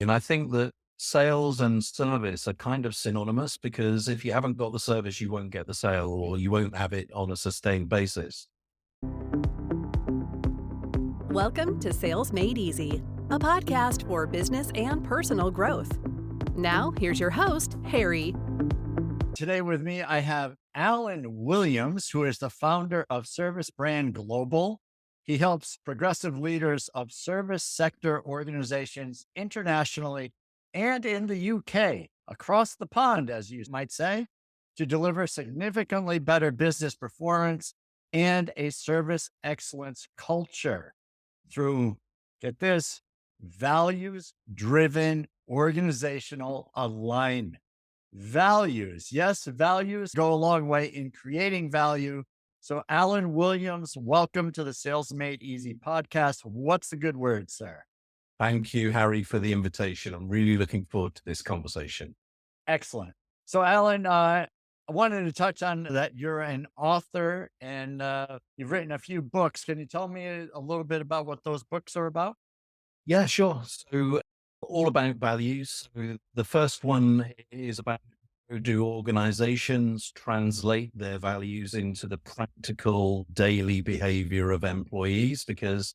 And I think that sales and service are kind of synonymous because if you haven't got the service, you won't get the sale or you won't have it on a sustained basis. Welcome to Sales Made Easy, a podcast for business and personal growth. Now, here's your host, Harry. Today with me, I have Alan Williams, who is the founder of Service Brand Global. He helps progressive leaders of service sector organizations internationally and in the UK, across the pond, as you might say, to deliver significantly better business performance and a service excellence culture through, get this, values driven organizational alignment. Values. Yes, values go a long way in creating value. So, Alan Williams, welcome to the Sales Made Easy podcast. What's the good word, sir? Thank you, Harry, for the invitation. I'm really looking forward to this conversation. Excellent. So, Alan, I wanted to touch on that you're an author and you've written a few books. Can you tell me a little bit about what those books are about? Yeah, sure. So, all about values. So the first one is about how do organizations translate their values into the practical daily behavior of employees? Because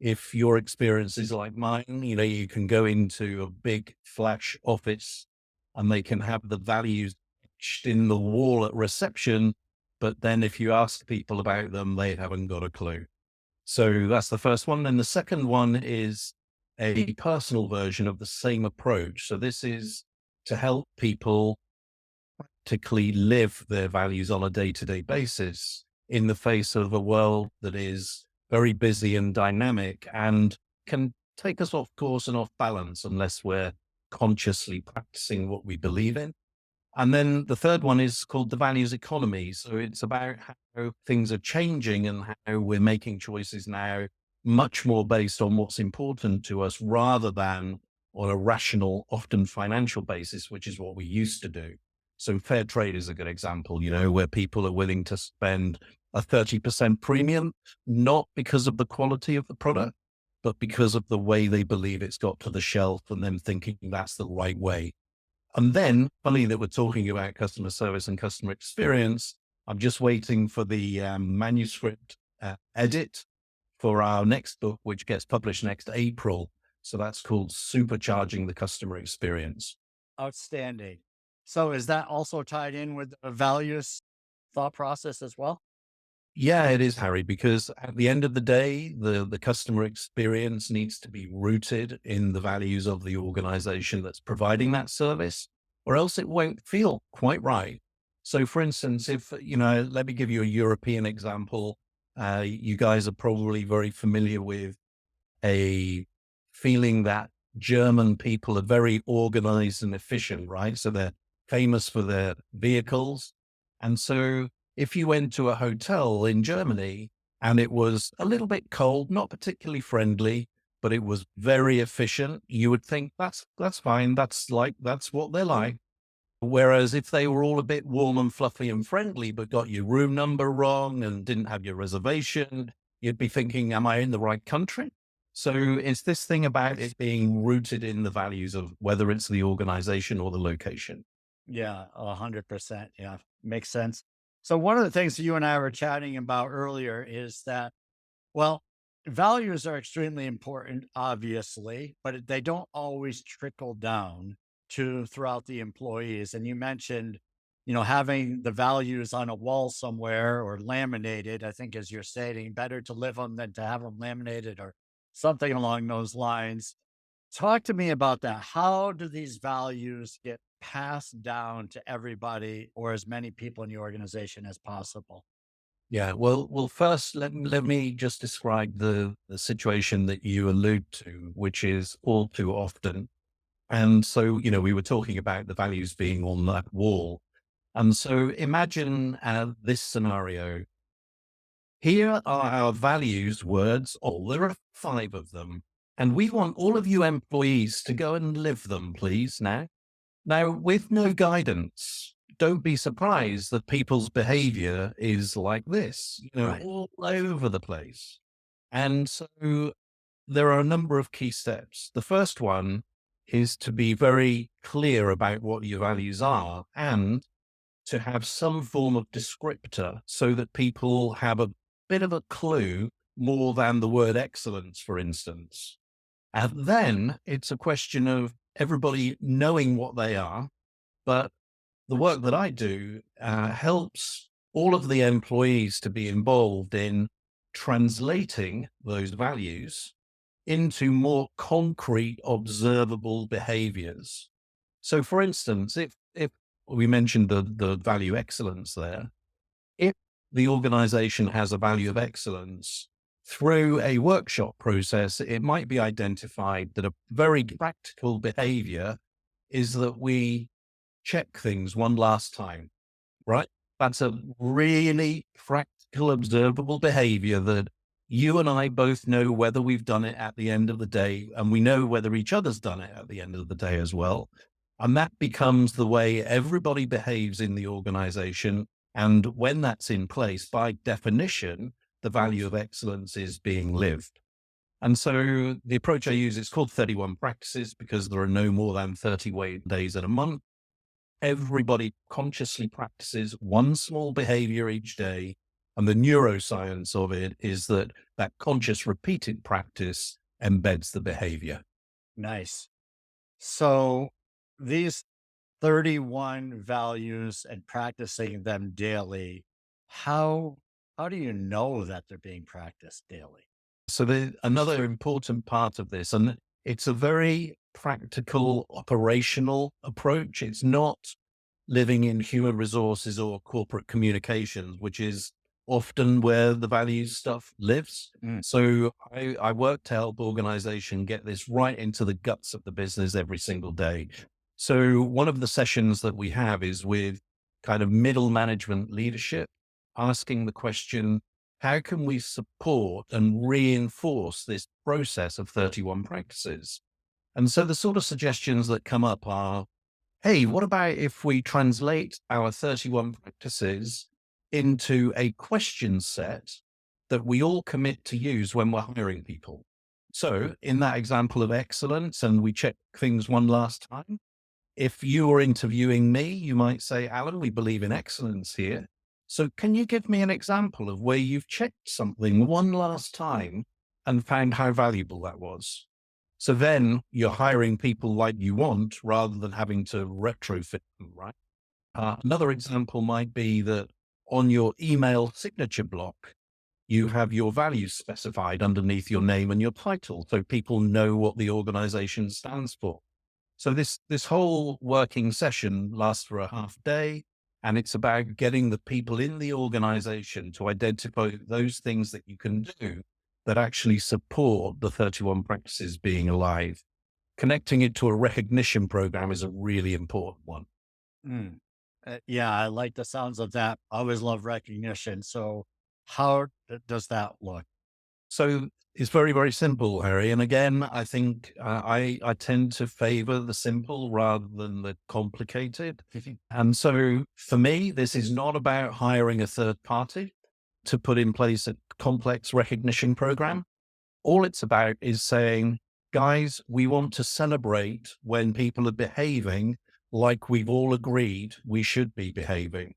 if your experience is like mine, you can go into a big flash office and they can have the values etched in the wall at reception. But then if you ask people about them, they haven't got a clue. So that's the first one. And the second one is a personal version of the same approach. So this is to help people practically live their values on a day-to-day basis in the face of a world that is very busy and dynamic and can take us off course and off balance unless we're consciously practicing what we believe in. And then the third one is called the values economy. So it's about how things are changing and how we're making choices now much more based on what's important to us rather than on a rational, often financial basis, which is what we used to do. So fair trade is a good example, where people are willing to spend a 30% premium, not because of the quality of the product, but because of the way they believe it's got to the shelf and them thinking that's the right way. And then, funny that we're talking about customer service and customer experience, I'm just waiting for the manuscript edit for our next book, which gets published next April. So that's called Supercharging the Customer Experience. Outstanding. So, is that also tied in with a values thought process as well? Yeah, it is, Harry, because at the end of the day, the customer experience needs to be rooted in the values of the organization that's providing that service, or else it won't feel quite right. So, for instance, if, let me give you a European example. You guys are probably very familiar with a feeling that German people are very organized and efficient, right? So they're famous for their vehicles. And so if you went to a hotel in Germany and it was a little bit cold, not particularly friendly, but it was very efficient, you would think that's fine. That's what they're like. Whereas if they were all a bit warm and fluffy and friendly, but got your room number wrong and didn't have your reservation, you'd be thinking, am I in the right country? So it's this thing about it being rooted in the values of whether it's the organization or the location. Yeah, 100%. Yeah, makes sense. So, one of the things that you and I were chatting about earlier is that, well, values are extremely important, obviously, but they don't always trickle down to throughout the employees. And you mentioned, having the values on a wall somewhere or laminated, I think, as you're stating, better to live them than to have them laminated or something along those lines. Talk to me about that. How do these values get passed down to everybody or as many people in the organization as possible? Yeah. Well, first let me just describe the situation that you allude to, which is all too often. And so, we were talking about the values being on that wall. And so imagine this scenario. Here are our values words. Oh, there are 5 of them. And we want all of you employees to go and live them, please, now. Now, with no guidance, don't be surprised that people's behavior is like this, Right. all over the place. And so there are a number of key steps. The first one is to be very clear about what your values are and to have some form of descriptor so that people have a bit of a clue more than the word excellence, for instance. And then it's a question of everybody knowing what they are. But the work that I do helps all of the employees to be involved in translating those values into more concrete, observable behaviors. So, for instance, if we mentioned the value excellence there, if the organization has a value of excellence through a workshop process, it might be identified that a very practical behavior is that we check things one last time, right? That's a really practical, observable behavior that you and I both know whether we've done it at the end of the day, and we know whether each other's done it at the end of the day as well. And that becomes the way everybody behaves in the organization. And when that's in place, by definition, the value of excellence is being lived. And so the approach I use is called 31 practices because there are no more than 30 days in a month. Everybody consciously practices one small behavior each day. And the neuroscience of it is that that conscious repeated practice embeds the behavior. Nice. So these 31 values and practicing them daily, how how do you know that they're being practiced daily? So another important part of this, and it's a very practical, operational approach. It's not living in human resources or corporate communications, which is often where the values stuff lives. Mm. So I work to help organization get this right into the guts of the business every single day. So one of the sessions that we have is with kind of middle management leadership, asking the question, how can we support and reinforce this process of 31 practices? And so the sort of suggestions that come up are, hey, what about if we translate our 31 practices into a question set that we all commit to use when we're hiring people? So in that example of excellence, and we check things one last time, if you were interviewing me, you might say, Alan, we believe in excellence here. So can you give me an example of where you've checked something one last time and found how valuable that was? So then you're hiring people like you want rather than having to retrofit them, right? Another example might be that on your email signature block, you have your values specified underneath your name and your title so people know what the organization stands for. So this whole working session lasts for a half day, and it's about getting the people in the organization to identify those things that you can do that actually support the 31 practices being alive. Connecting it to a recognition program is a really important one. Mm. Yeah, I like the sounds of that. I always love recognition. So how does that look? So it's very, very simple, Harry. And again, I think I tend to favor the simple rather than the complicated. And so for me, this is not about hiring a third party to put in place a complex recognition program. All it's about is saying, guys, we want to celebrate when people are behaving like we've all agreed we should be behaving.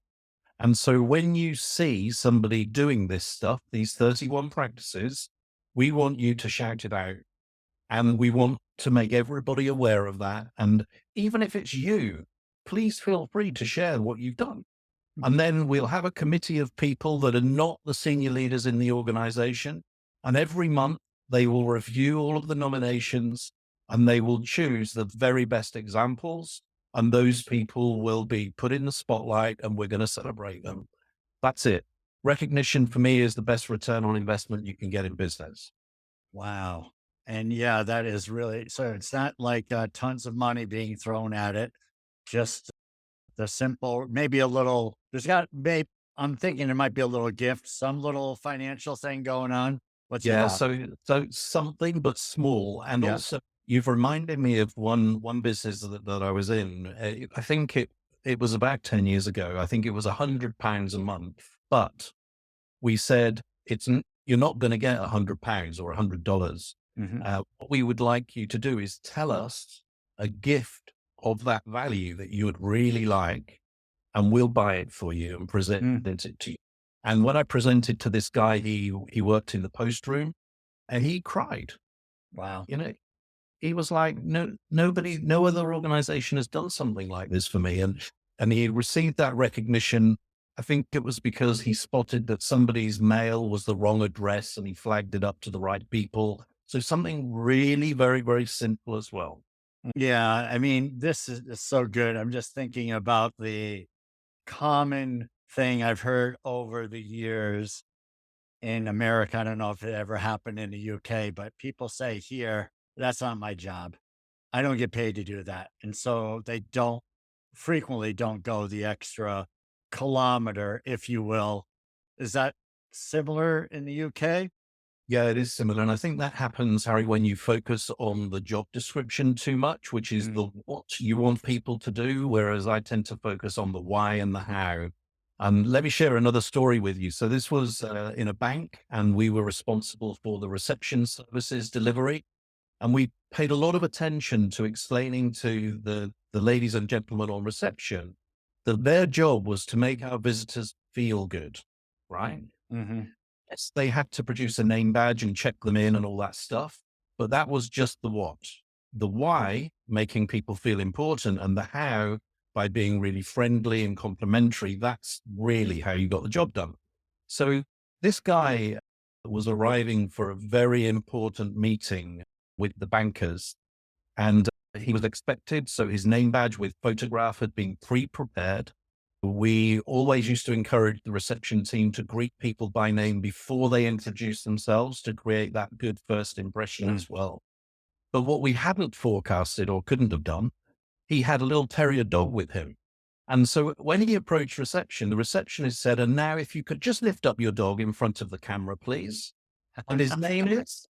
And so when you see somebody doing this stuff, these 31 practices, we want you to shout it out. And we want to make everybody aware of that. And even if it's you, please feel free to share what you've done. And then we'll have a committee of people that are not the senior leaders in the organization. And every month they will review all of the nominations and they will choose the very best examples. And those people will be put in the spotlight and we're going to celebrate them. That's it. Recognition for me is the best return on investment you can get in business. Wow. And yeah, that is really so it's not like tons of money being thrown at it, just the simple, maybe a little, there's got, maybe, I'm thinking there might be a little gift, some little financial thing going on. What's your Yeah, thought? so something but small, and Yeah. also you've reminded me of one business that I was in. I think it was about 10 years ago. I think it was £100 a month, but we said you're not going to get £100 or $100. Hmm. What we would like you to do is tell us a gift of that value that you would really like, and we'll buy it for you and present Mm, it to you. And when I presented to this guy, he worked in the post room and he cried. wow. You know, he was like, nobody, no other organization has done something like this for me. And he received that recognition. I think it was because he spotted that somebody's mail was the wrong address and he flagged it up to the right people. So something really very, very simple as well. Yeah, I mean, is so good. I'm just thinking about the common thing I've heard over the years in America. I don't know if it ever happened in the UK, but people say here, that's not my job. I don't get paid to do that. And so they don't frequently don't go the extra kilometer, if you will. Is that similar in the UK? Yeah, it is similar. And I think that happens, Harry, when you focus on the job description too much, which is Mm, the what you want people to do, whereas I tend to focus on the why and the how. Let me share another story with you. So this was in a bank, and we were responsible for the reception services delivery. And we paid a lot of attention to explaining to the ladies and gentlemen on reception that their job was to make our visitors feel good, right? mhm. Yes, they had to produce a name badge and check them in and all that stuff. But that was just the what. The why, making people feel important, and the how, by being really friendly and complimentary, that's really how you got the job done. So this guy was arriving for a very important meeting with the bankers, and he was expected. So his name badge with photograph had been pre-prepared. We always used to encourage the reception team to greet people by name before they introduce themselves to create that good first impression Mm. as well. But what we hadn't forecasted or couldn't have done, he had a little terrier dog with him. And so when he approached reception, the receptionist said, "And now if you could just lift up your dog in front of the camera, please." And his name is,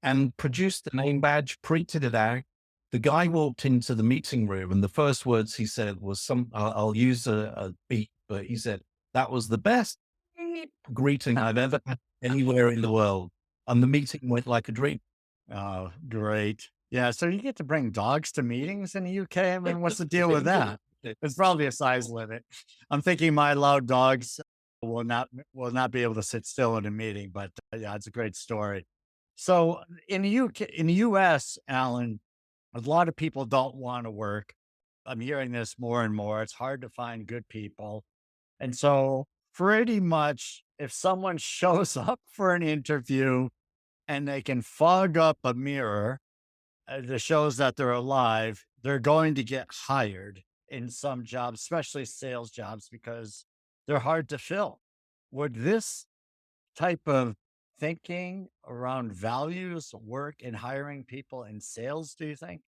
and produced the name badge, printed it out. The guy walked into the meeting room, and the first words he said was, I'll use a beep, but he said, "That was the best greeting I've ever had anywhere in the world." And the meeting went like a dream. Oh, great. Yeah, so you get to bring dogs to meetings in the UK? I mean, what's the deal with that? There's probably a size limit. I'm thinking my loud dogs will not be able to sit still in a meeting, but yeah, it's a great story. So in the UK, in the US, Alan, a lot of people don't want to work. I'm hearing this more and more. It's hard to find good people. And so pretty much if someone shows up for an interview and they can fog up a mirror that shows that they're alive, they're going to get hired in some jobs, especially sales jobs, because they're hard to fill. Would this type of thinking around values work in hiring people in sales, do you think?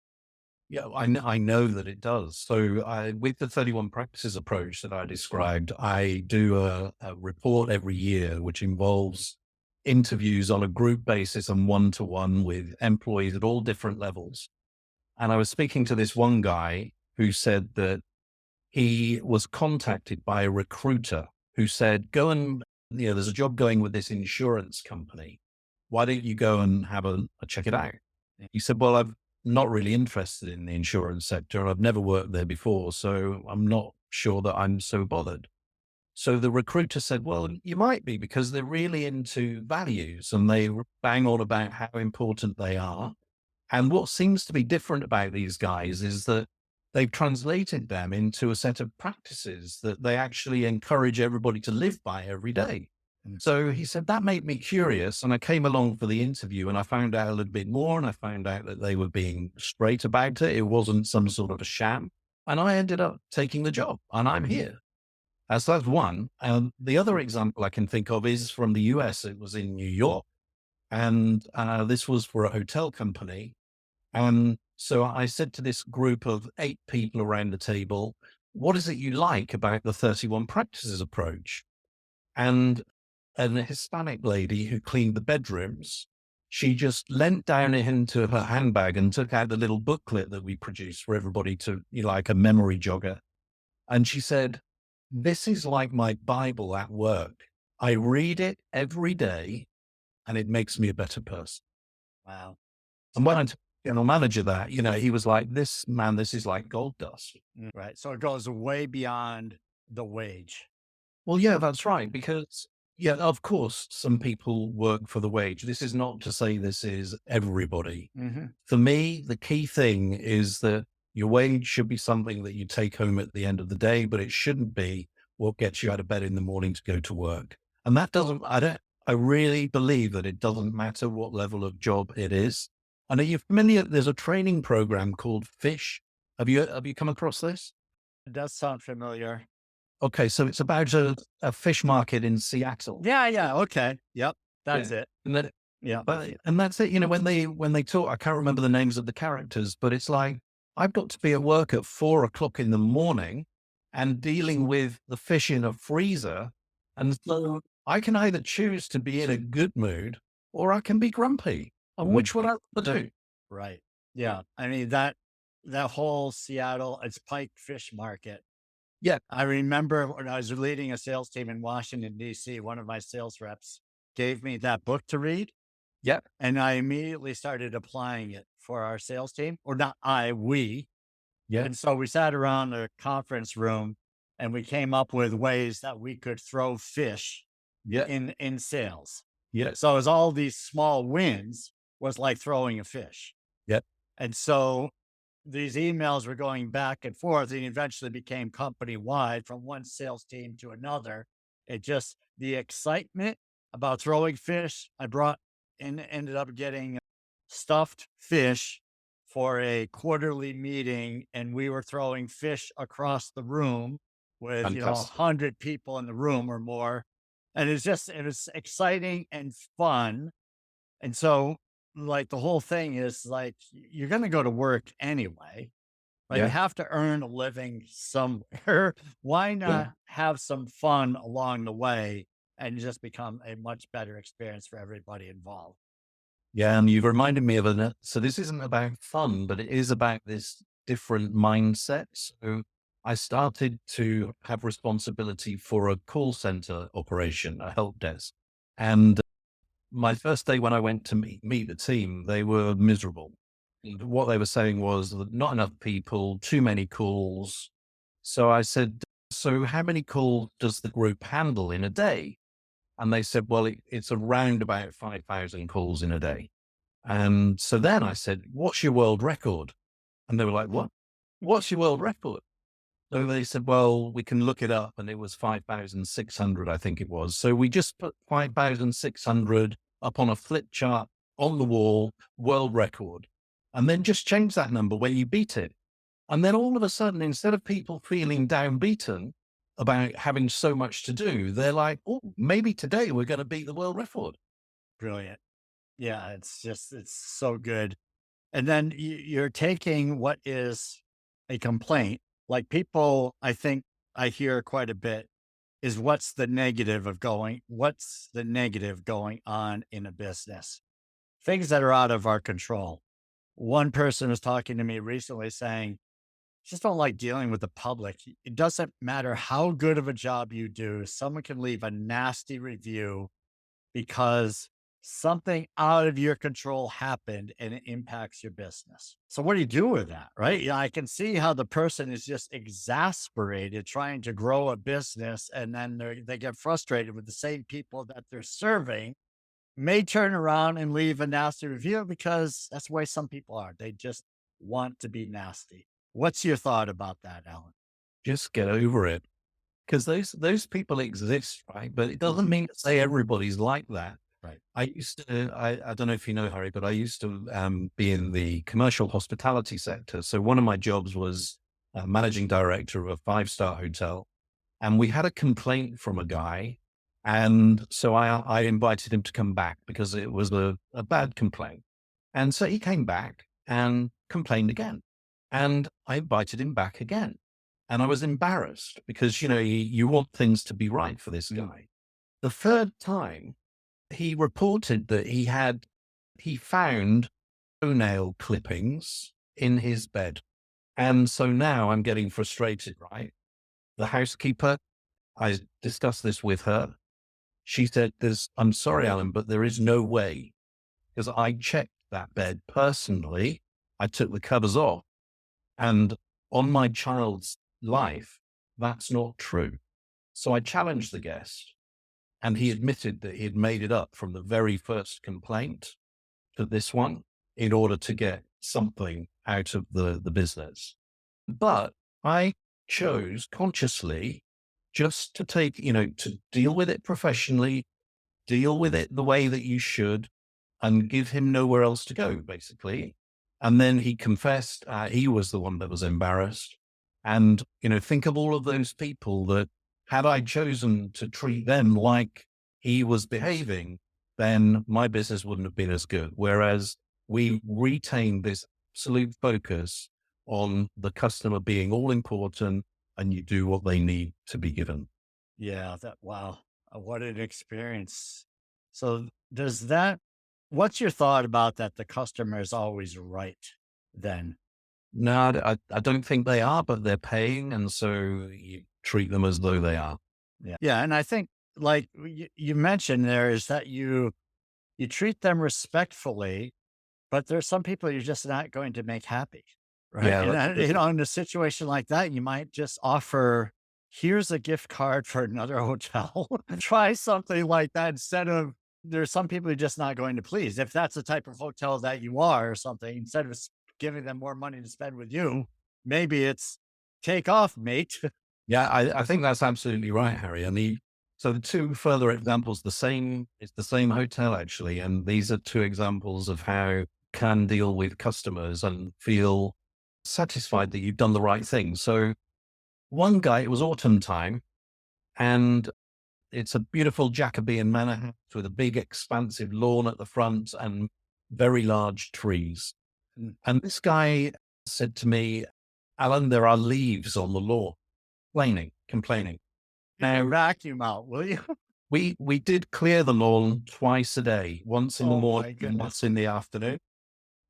Yeah, I know that it does. So with the 31 practices approach that I described, I do a report every year, which involves interviews on a group basis and one-to-one with employees at all different levels. And I was speaking to this one guy who said that he was contacted by a recruiter who said, "Go and, there's a job going with this insurance company. Why don't you go and have a check it out?" He said, "Well, I'm not really interested in the insurance sector. I've never worked there before, so I'm not sure that I'm so bothered." So the recruiter said, "Well, you might be, because they're really into values and they bang on about how important they are. And what seems to be different about these guys is that they've translated them into a set of practices that they actually encourage everybody to live by every day." Mm. So he said, that made me curious. And I came along for the interview and I found out a little bit more, and I found out that they were being straight about it. It wasn't some sort of a sham. And I ended up taking the job and I'm here. So that's one. The other example I can think of is from the US. It was in New York. And this was for a hotel company. And so I said to this group of 8 people around the table, "What is it you like about the 31 practices approach?" And a Hispanic lady who cleaned the bedrooms, she just leant down into her handbag and took out the little booklet that we produce for everybody to, like a memory jogger. And she said, "This is like my Bible at work. I read it every day and it makes me a better person." Wow. And when I general manager that, he was like, this man, this is like gold dust. Right. So it goes way beyond the wage. Well, yeah, that's right. Because, yeah, of course, some people work for the wage. This is not to say this is everybody. Hmm. For me, the key thing is that your wage should be something that you take home at the end of the day, but it shouldn't be what gets you out of bed in the morning to go to work. And that doesn't, I really believe that it doesn't matter what level of job it is. And are you familiar? There's a training program called Fish. Have you come across this? It does sound familiar. Okay, so it's about a fish market in Seattle. Yeah. Yeah. Okay. Yep. That's Yeah. it. And then, Yeah. and that's it. When they talk, I can't remember the names of the characters, but it's like I've got to be at work at 4 o'clock in the morning and dealing with the fish in a freezer, and so I can either choose to be in a good mood or I can be grumpy. And which one I want to do? Right. Yeah. I mean, that whole Seattle, it's Pike Fish Market. Yeah, I remember when I was leading a sales team in Washington, D.C., one of my sales reps gave me that book to read, yeah, and I immediately started applying it for our sales team, or not I, we. yeah, And so we sat around the conference room and we came up with ways that we could throw fish yeah, in sales. yeah, So as all these small wins was like throwing a fish. yeah, And so these emails were going back and forth and eventually became company wide from one sales team to another. It just, the excitement about throwing fish, I brought and ended up getting stuffed fish for a quarterly meeting. And we were throwing fish across the room with, a fantastic. 100 people in the room or more. And it was exciting and fun. And so, like, the whole thing is like, you're going to go to work anyway, but you Yeah, have to earn a living somewhere. Why yeah. not have some fun along the way and just become a much better experience for everybody involved? Yeah, and you've reminded me of it. So this isn't about fun, but it is about this different mindset. So I started to have responsibility for a call center operation, a help desk. And my first day when I went to meet the team, they were miserable. And what they were saying was that not enough people, too many calls. So I said, so how many calls does the group handle in a day? And they said, well, it's around about 5,000 calls in a day. And so then I said, what's your world record? And they were like, what? What's your world record? So they said, well, we can look it up. And it was 5,600, I think it was. So we just put 5,600 up on a flip chart on the wall, world record, and then just change that number when you beat it. And then all of a sudden, instead of people feeling downbeaten about having so much to do, they're like, oh, maybe today we're going to beat the world record. Brilliant. Yeah, it's so good. And then you're taking what is a complaint, like people, I think I hear quite a bit is what's the negative going on in a business? Things that are out of our control. One person was talking to me recently saying, just don't like dealing with the public. It doesn't matter how good of a job you do, someone can leave a nasty review because something out of your control happened and it impacts your business. So what do you do with that? Right. Yeah, I can see how the person is just exasperated trying to grow a business and then they get frustrated with the same people that they're serving, may turn around and leave a nasty review because that's the way some people are. They just want to be nasty. What's your thought about that, Alan? Just get over it. Because those people exist, right? But it doesn't mean to say everybody's like that. Right. I don't know if you know, Harry, but I used to be in the commercial hospitality sector. So one of my jobs was managing director of a five-star hotel. And we had a complaint from a guy. And so I invited him to come back because it was a bad complaint. And so he came back and complained again. And I invited him back again. And I was embarrassed because, you want things to be right for this guy. The third time, he reported that he found toenail clippings in his bed. And so now I'm getting frustrated, right? The housekeeper, I discussed this with her. She said, I'm sorry, Alan, but there is no way because I checked that bed personally I took the covers off. And on my child's life, that's not true. So I challenged the guest, and he admitted that he had made it up from the very first complaint to this one in order to get something out of the business. But I chose consciously just to take, to deal with it professionally, deal with it the way that you should, and give him nowhere else to go, basically. And then he confessed he was the one that was embarrassed. And, think of all of those people that had I chosen to treat them like he was behaving, then my business wouldn't have been as good. Whereas we retained this absolute focus on the customer being all important and you do what they need to be given. Yeah, wow, what an experience. So does that what's your thought about that the customer is always right then? No, I don't think they are, but they're paying. And so you treat them as though they are. Yeah. Yeah, and I think like you mentioned there is that you treat them respectfully, but there's some people you're just not going to make happy, right? Yeah, And that's then, in a situation like that, you might just offer, here's a gift card for another hotel. Try something like that instead of there's some people you're just not going to please. If that's the type of hotel that you are or something, instead of giving them more money to spend with you, maybe it's take off, mate. yeah, I think that's absolutely right, Harry. And so the two further examples, it's the same hotel actually. And these are two examples of how can deal with customers and feel satisfied that you've done the right thing. So one guy, it was autumn time, and it's a beautiful Jacobean manor house with a big expansive lawn at the front and very large trees. Mm. And this guy said to me, Alan, there are leaves on the lawn, complaining. Now Now, vacuum out, will you? we did clear the lawn twice a day, once in the Oh morning my and goodness. once in the afternoon.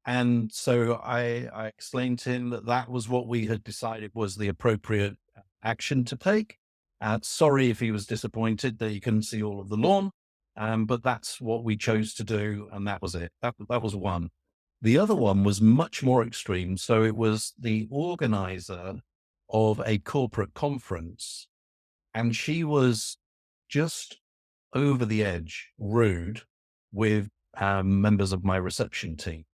And so I explained to him that that was what we had decided was the appropriate action to take. Sorry if he was disappointed that he couldn't see all of the lawn, but that's what we chose to do, and that was it. That was one. The other one was much more extreme. So it was the organizer of a corporate conference, and she was just over the edge rude with members of my reception team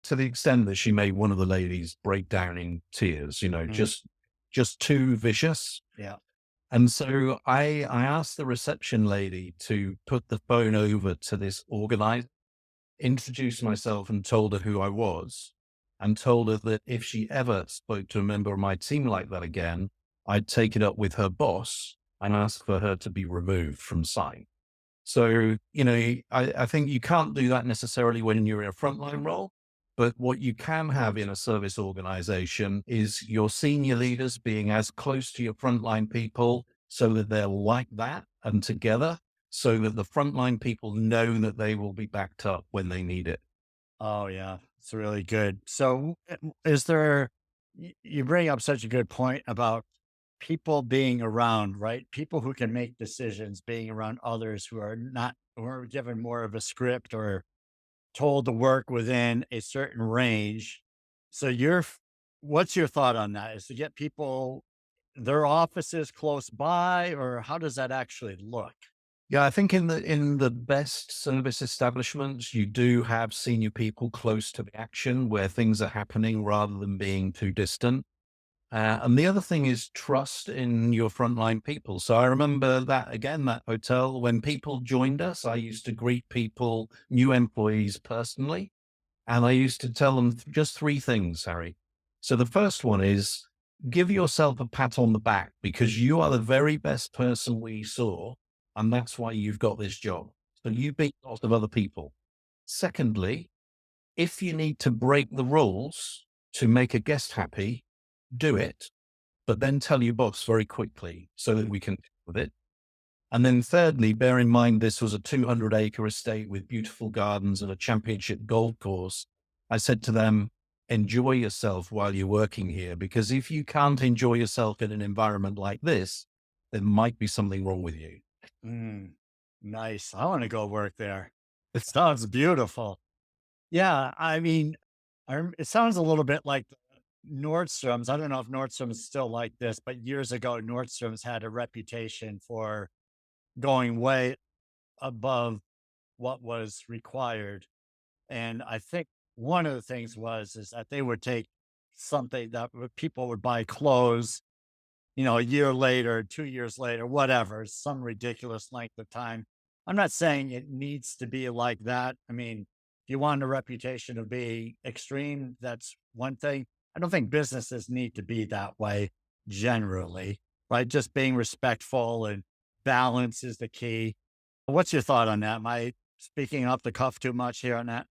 to the extent that she made one of the ladies break down in tears, Mm. just too vicious. Yeah. And so I asked the reception lady to put the phone over to this organizer, introduced myself and told her who I was, and told her that if she ever spoke to a member of my team like that again, I'd take it up with her boss and ask for her to be removed from site. So, I think you can't do that necessarily when you're in a frontline role. But what you can have in a service organization is your senior leaders being as close to your frontline people so that they're like that and together so that the frontline people know that they will be backed up when they need it. Oh yeah, it's really good. So, is there? You bring up such a good point about people being around, right? People who can make decisions, being around others who are not, who are given more of a script or told to work within a certain range. So, what's your thought on that? Is to get people their offices close by, or how does that actually look? Yeah, I think in the best service establishments, you do have senior people close to the action where things are happening rather than being too distant. And the other thing is trust in your frontline people. So I remember that again, that hotel, when people joined us, I used to greet people, new employees personally. And I used to tell them just three things, Harry. So the first one is give yourself a pat on the back because you are the very best person we saw. And that's why you've got this job. So you beat lots of other people. Secondly, if you need to break the rules to make a guest happy, do it, but then tell your boss very quickly so that we can deal with it. And then thirdly, bear in mind this was a 200-acre estate with beautiful gardens and a championship golf course. I said to them, enjoy yourself while you're working here, because if you can't enjoy yourself in an environment like this, there might be something wrong with you. Mm, nice. I want to go work there. It sounds beautiful. Yeah, I mean, It sounds a little bit like Nordstrom's. I don't know if Nordstrom's is still like this, but years ago, Nordstrom's had a reputation for going way above what was required. And I think one of the things is that they would take something that people would buy clothes, a year later, 2 years later, whatever, some ridiculous length of time. I'm not saying it needs to be like that. I mean, if you want a reputation of being extreme, that's one thing. I don't think businesses need to be that way generally, right? Just being respectful and balance is the key. What's your thought on that? Am I speaking off the cuff too much here on that?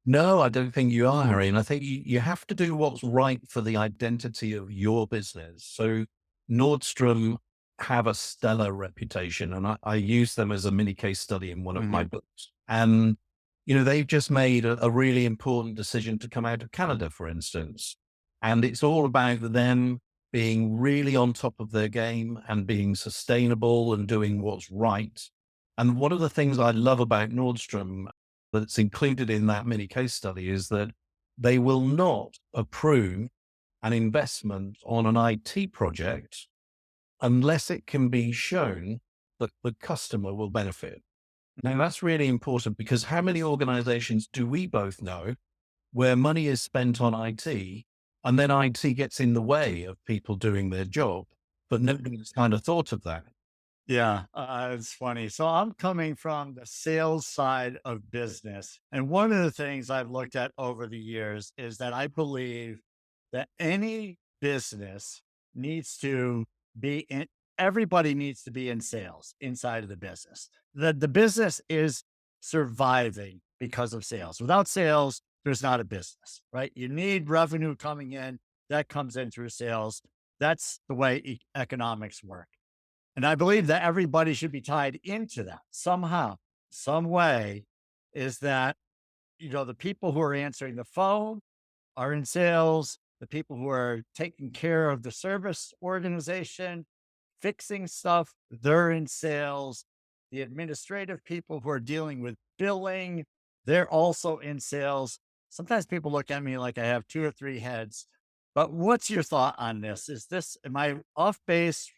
No, I don't think you are, Harry. And I think you have to do what's right for the identity of your business. So Nordstrom have a stellar reputation, and I use them as a mini case study in one of my Hmm. books. And, they've just made a really important decision to come out of Canada, for instance. And it's all about them being really on top of their game and being sustainable and doing what's right. And one of the things I love about Nordstrom that's included in that mini case study is that they will not approve an investment on an IT project unless it can be shown that the customer will benefit. Now, that's really important because how many organizations do we both know where money is spent on IT and then IT gets in the way of people doing their job, but nobody's kind of thought of that? Yeah, it's funny. So I'm coming from the sales side of business. And one of the things I've looked at over the years is that I believe that any business needs to be in, everybody needs to be in sales inside of the business. The business is surviving because of sales. Without sales, there's not a business, right? You need revenue coming in, that comes in through sales. That's the way economics work. And I believe that everybody should be tied into that somehow, some way. Is that, the people who are answering the phone are in sales, the people who are taking care of the service organization, fixing stuff, they're in sales. The administrative people who are dealing with billing, they're also in sales. Sometimes people look at me like I have two or three heads. But what's your thought on this? Am I off base?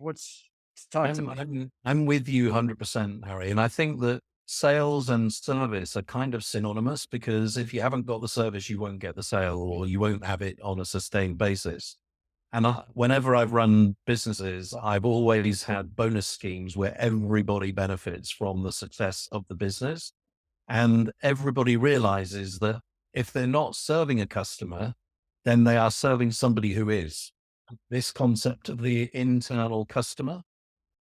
Talk to me. I'm with you 100%, Harry. And I think that sales and service are kind of synonymous because if you haven't got the service, you won't get the sale or you won't have it on a sustained basis. And whenever I've run businesses, I've always had bonus schemes where everybody benefits from the success of the business. And everybody realizes that if they're not serving a customer, then they are serving somebody who is. This concept of the internal customer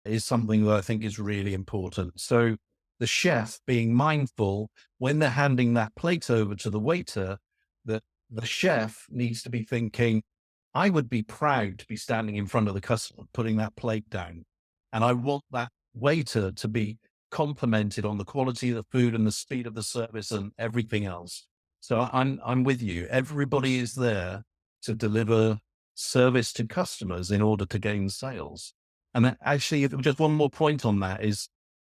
is something that I think is really important. So the chef being mindful when they're handing that plate over to the waiter, that the chef needs to be thinking, I would be proud to be standing in front of the customer, putting that plate down. And I want that waiter to be complimented on the quality of the food and the speed of the service and everything else. So I'm with you. Everybody is there to deliver service to customers in order to gain sales. And actually, just one more point on that is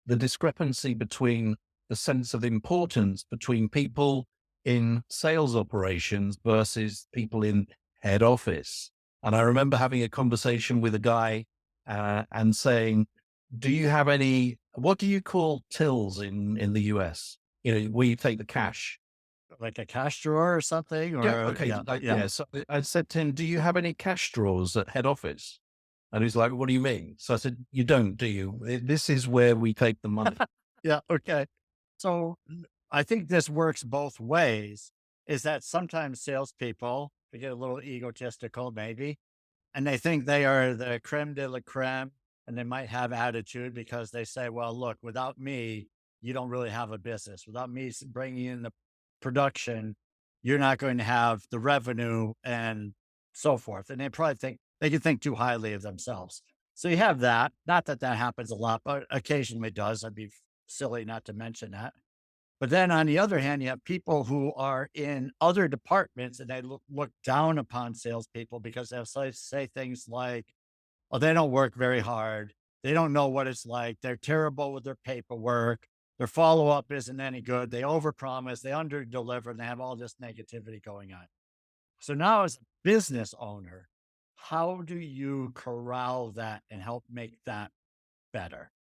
the discrepancy between the sense of importance between people in sales operations versus people in head office. And I remember having a conversation with a guy and saying, do you have any, what do you call tills in the US? Where you take the cash. Like a cash drawer or something? Yeah. Or Okay. yeah, yeah. Yeah. So I said to him, do you have any cash drawers at head office? And he's like, what do you mean? So I said, you don't, do you? This is where we take the money. Yeah, okay. So I think this works both ways. Is that sometimes salespeople, they get a little egotistical, maybe, and they think they are the creme de la creme, and they might have attitude because they say, well, look, without me, you don't really have a business. Without me bringing in the production, you're not going to have the revenue and so forth. And they probably think they can think too highly of themselves. So you have that. Not that that happens a lot, but occasionally it does. I'd be silly not to mention that. But then on the other hand, you have people who are in other departments and they look down upon salespeople because they'll say things like, oh, they don't work very hard. They don't know what it's like. They're terrible with their paperwork. Their follow up isn't any good. They overpromise, they underdeliver, and they have all this negativity going on. So now, as a business owner, how do you corral that and help make that better?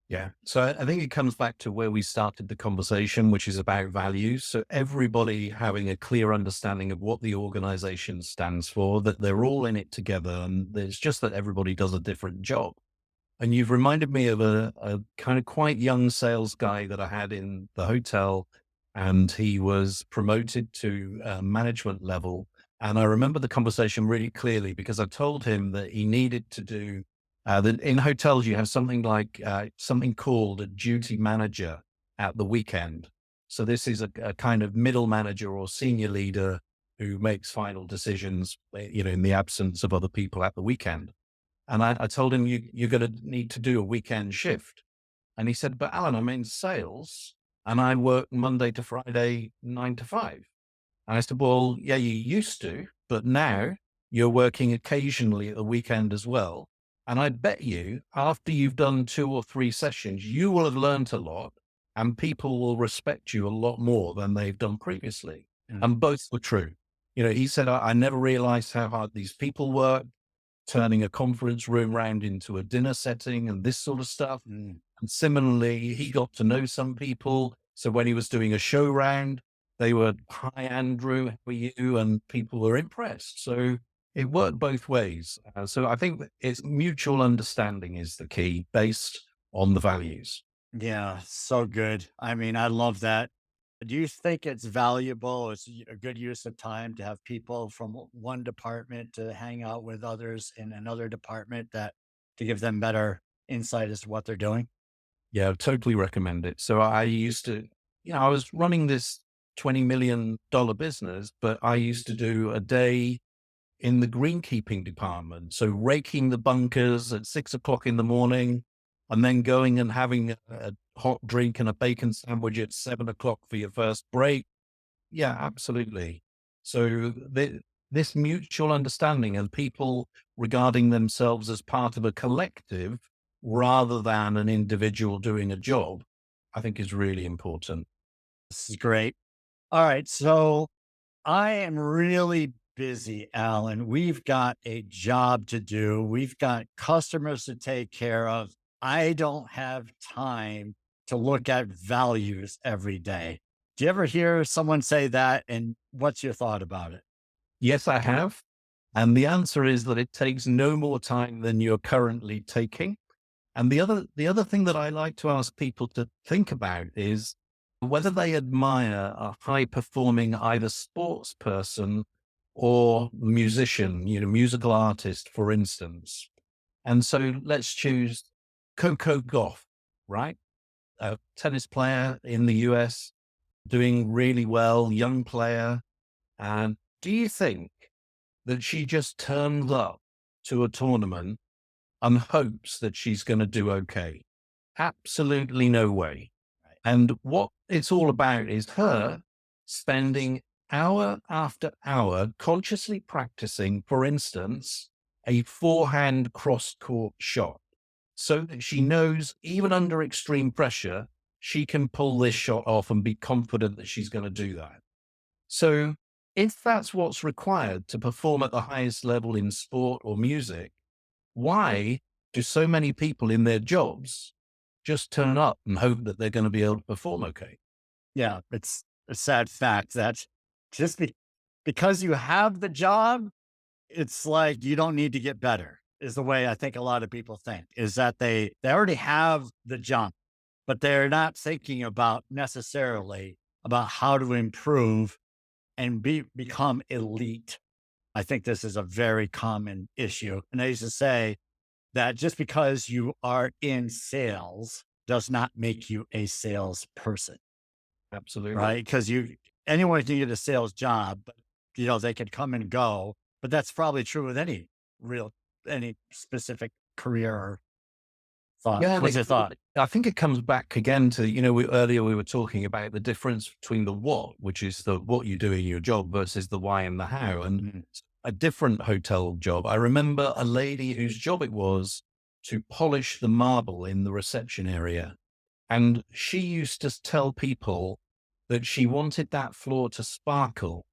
Yeah. So I think it comes back to where we started the conversation, which is about values. So everybody having a clear understanding of what the organization stands for, that they're all in it together. And it's just that everybody does a different job. And you've reminded me of a kind of quite young sales guy that I had in the hotel, and he was promoted to management level. And I remember the conversation really clearly because I told him that he needed to do that in hotels. You have something like something called a duty manager at the weekend. So this is a kind of middle manager or senior leader who makes final decisions, in the absence of other people at the weekend. And I told him, you're going to need to do a weekend shift. And he said, but Alan, I'm in sales and I work Monday to Friday, 9 to 5. And I said, well, yeah, you used to, but now you're working occasionally at the weekend as well. And I bet you after you've done 2 or 3 sessions, you will have learned a lot and people will respect you a lot more than they've done previously. Mm. And both were true. He said, I never realized how hard these people work, turning a conference room round into a dinner setting and this sort of stuff. Mm. And similarly, he got to know some people. So when he was doing a show round, they were, hi, Andrew, how are you? And people were impressed. So it worked both ways. So I think that it's mutual understanding is the key based on the values. Yeah, so good. I mean, I love that. Do you think it's valuable? It's a good use of time to have people from one department to hang out with others in another department that to give them better insight as to what they're doing? Yeah, I totally recommend it. So I used to, I was running this $20 million business, but I used to do a day in the greenkeeping department. So raking the bunkers at 6 o'clock in the morning and then going and having a hot drink and a bacon sandwich at 7 o'clock for your first break. Yeah, absolutely. So this mutual understanding and people regarding themselves as part of a collective rather than an individual doing a job, I think is really important. This is great. All right. So I am really busy, Alan. We've got a job to do. We've got customers to take care of. I don't have time to look at values every day. Do you ever hear someone say that? And what's your thought about it? Yes, I have. And the answer is that it takes no more time than you're currently taking. And the other thing that I like to ask people to think about is whether they admire a high performing either sports person or musician, musical artist, for instance. And so let's choose Coco Goff, right? A tennis player in the US, doing really well, young player. And do you think that she just turns up to a tournament and hopes that she's going to do okay? Absolutely no way. Right. And what it's all about is her spending hour after hour consciously practicing, for instance, a forehand cross court shot so that she knows even under extreme pressure, she can pull this shot off and be confident that she's going to do that. So if that's what's required to perform at the highest level in sport or music, why do so many people in their jobs just turn up and hope that they're going to be able to perform okay? Yeah, it's a sad fact that just because you have the job, it's like you don't need to get better, is the way I think a lot of people think, is that they already have the job, but they're not thinking about necessarily about how to improve and become elite. I think this is a very common issue. And I used to say that just because you are in sales does not make you a salesperson, Absolutely. right? Because anyone can get a sales job, but they can come and go. But that's probably true with real any specific career or thought. Yeah, and What's your thought? I think it comes back again to, earlier we were talking about the difference between the what, which is the what you do in your job versus the why and the how. And Mhm. a different hotel job. I remember a lady whose job it was to polish the marble in the reception area. And she used to tell people that she wanted that floor to sparkle.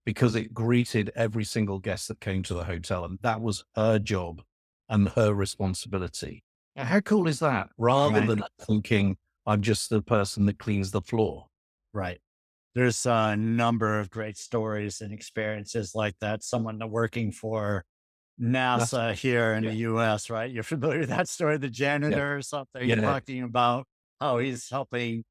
because it greeted every single guest that came to the hotel. And that was her job and her responsibility. Now, how cool is that? Rather Right. than thinking I'm just the person that cleans the floor. Right. There's a number of great stories and experiences like that. Someone working for That's NASA here in yeah, the US, right? You're familiar with that story, the yeah, janitor or something, yeah. talking about how he's helping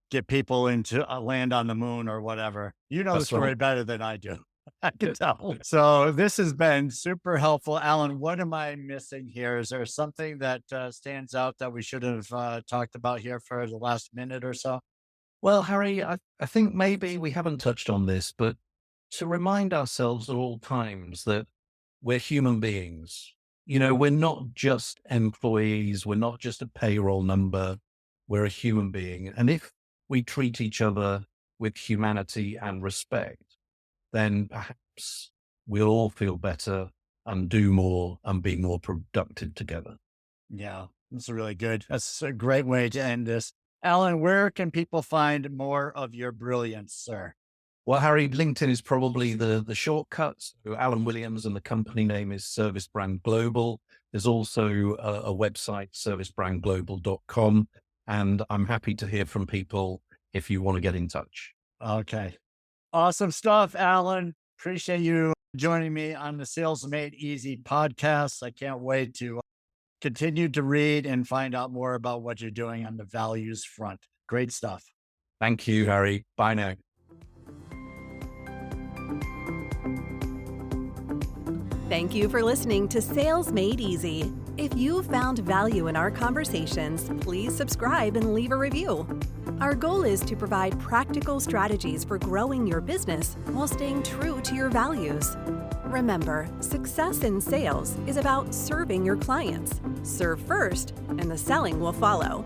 get people into land on the moon or whatever. You know the That's right. story better than I do. I can Yeah. tell. So this has been super helpful. Alan, what am I missing here? Is there something that stands out that we should have talked about here for the last minute or so? Well, Harry, I think maybe we haven't touched on this, but to remind ourselves at all times that we're human beings. We're not just employees. We're not just a payroll number. We're a human being. And if we treat each other with humanity and respect, then perhaps we'll all feel better and do more and be more productive together. Yeah, that's really good. That's a great way to end this. Alan, where can people find more of your brilliance, sir? Well, Harry, LinkedIn is probably the shortcut. So Alan Williams and the company name is Service Brand Global. There's also a website, servicebrandglobal.com. And I'm happy to hear from people if you want to get in touch. Okay. Awesome stuff, Alan. Appreciate you joining me on the Sales Made Easy podcast. I can't wait to continue to read and find out more about what you're doing on the values front. Great stuff. Thank you, Harry. Bye now. Thank you for listening to Sales Made Easy. If you found value in our conversations, please subscribe and leave a review. Our goal is to provide practical strategies for growing your business while staying true to your values. Remember, success in sales is about serving your clients. Serve first, and the selling will follow.